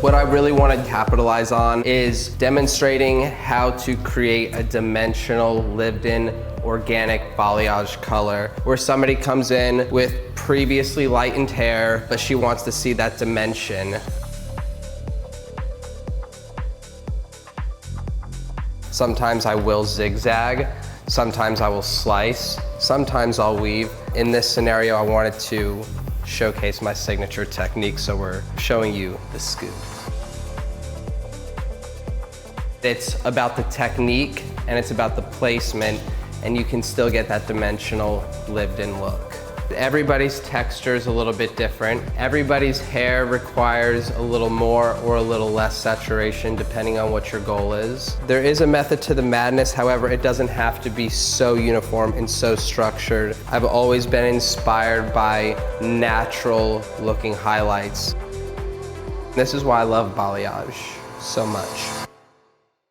What I really want to capitalize on is demonstrating how to create a dimensional, lived-in, organic balayage color, where somebody comes in with previously lightened hair, but she wants to see that dimension. Sometimes I will zigzag, sometimes I will slice, sometimes I'll weave. In this scenario, I wanted to showcase my signature technique, so we're showing you the scoop. It's about the technique and it's about the placement, and you can still get that dimensional, lived-in look. Everybody's texture is a little bit different. Everybody's hair requires a little more or a little less saturation depending on what your goal is. There is a method to the madness, however, it doesn't have to be so uniform and so structured. I've always been inspired by natural looking highlights. This is why I love balayage so much.